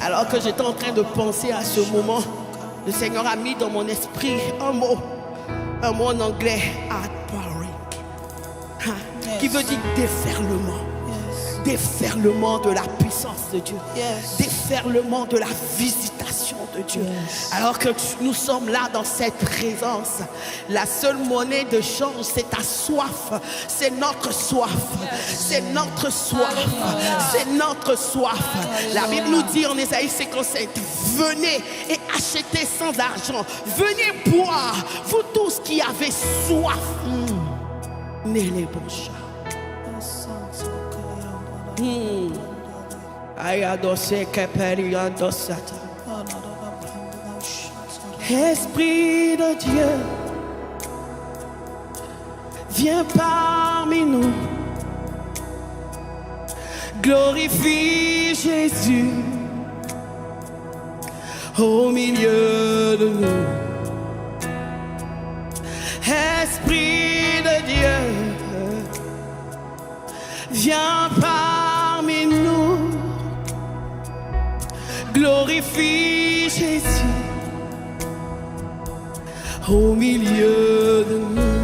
Alors que j'étais en train de penser à ce moment, le Seigneur a mis dans mon esprit un mot en anglais, outpouring, qui veut dire déferlement. Déferlement de la puissance de Dieu. Déferlement de la visitation de Dieu. Alors que nous sommes là dans cette présence, la seule monnaie de change, c'est ta soif. C'est notre soif. C'est notre soif. C'est notre soif. La Bible nous dit en Ésaïe 57, venez et achetez sans argent. Venez boire, vous tous qui avez soif. Né les bons chats. Esprit de Dieu, viens parmi nous, glorifie Jésus au milieu de nous. Esprit de Dieu, viens parmi nous, glorifie Jésus au milieu de nous.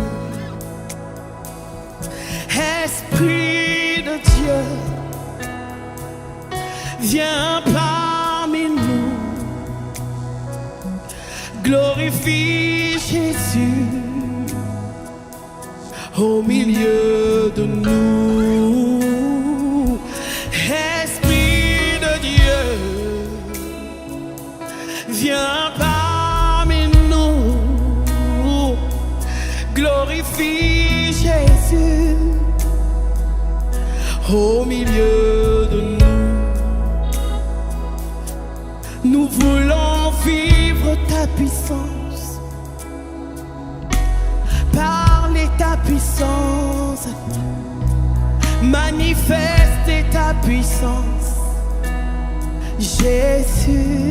Esprit de Dieu, viens parmi nous, glorifie Jésus au milieu de nous. Esprit de Dieu, viens parmi nous, glorifie Jésus au milieu de nous. Nous voulons vivre ta puissance, parler ta puissance, manifester ta puissance, Jésus.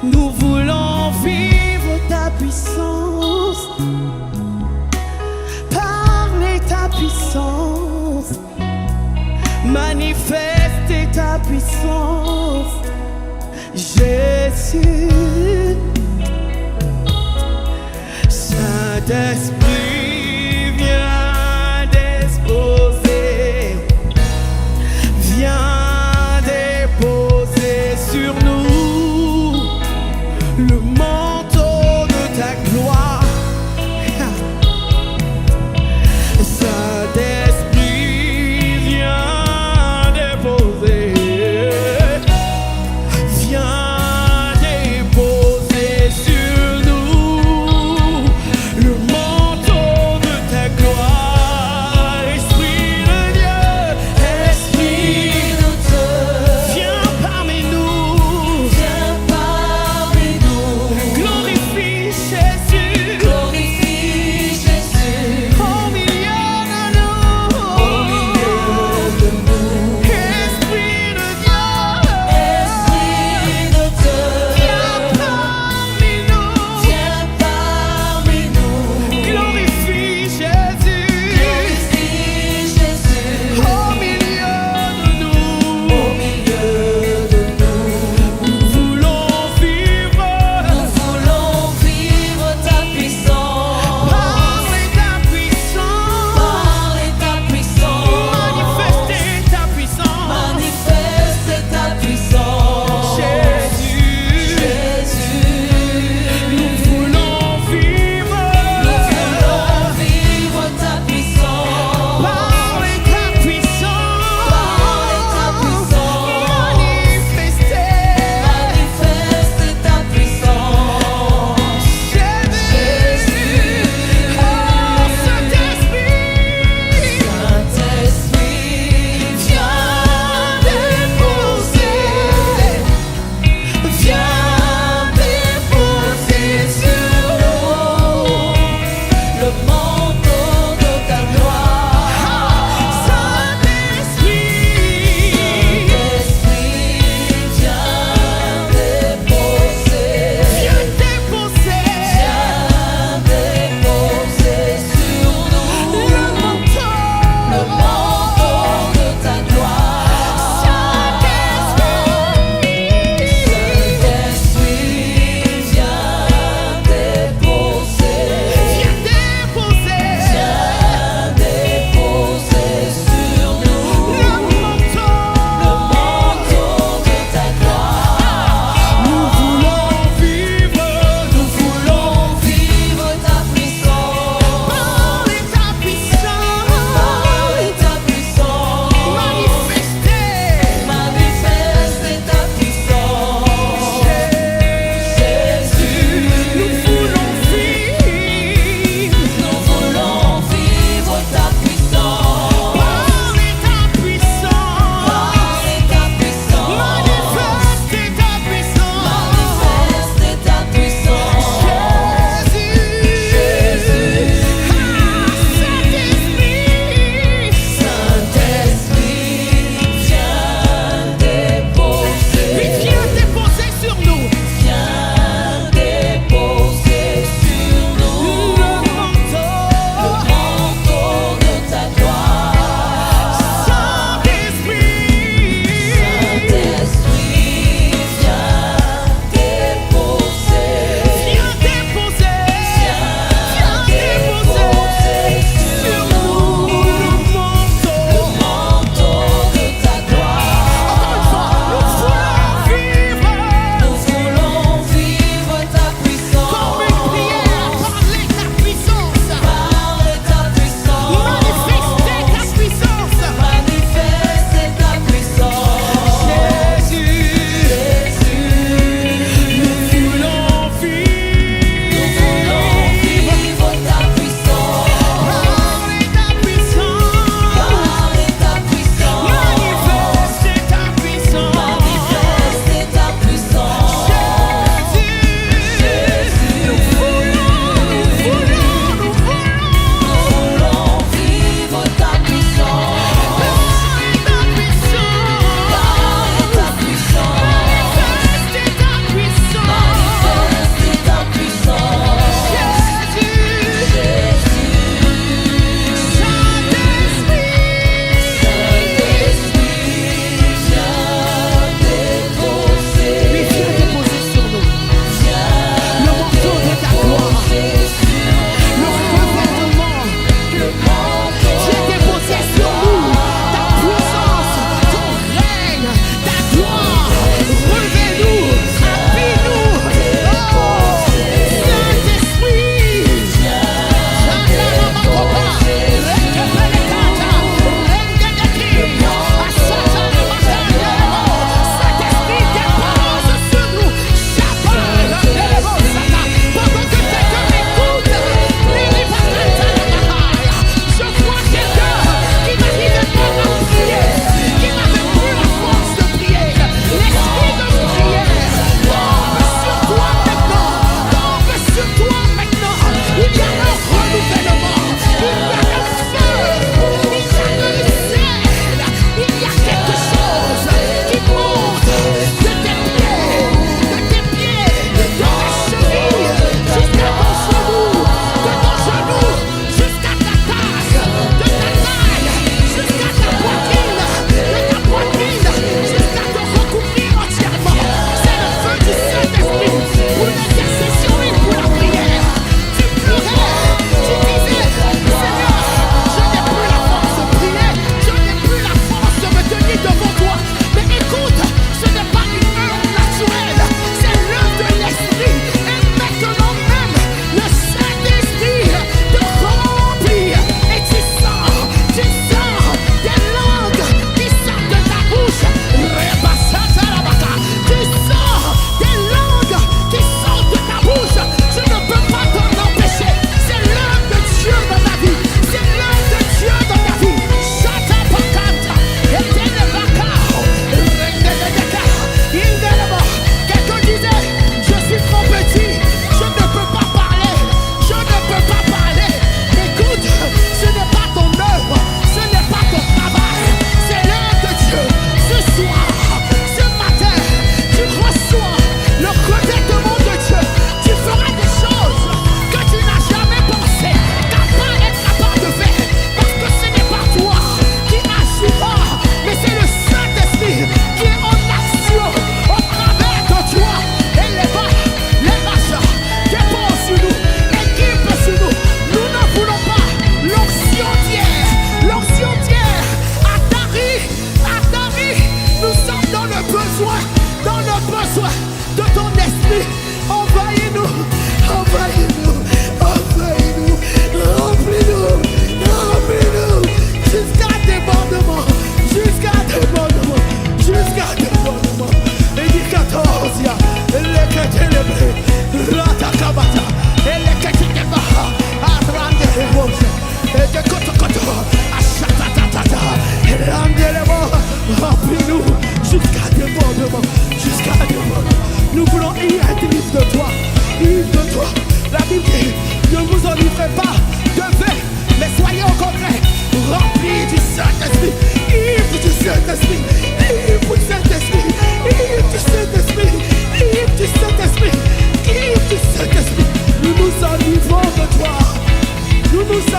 Nous voulons vivre ta puissance, parler ta puissance, manifester ta puissance, Jésus. Saint-Esprit, viens disposer, viens déposer sur nous le manteau de ta gloire. Saint-Esprit, viens déposer, viens déposer sur nous le manteau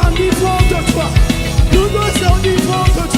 enivrons de toi. Nous nous enivrons de toi.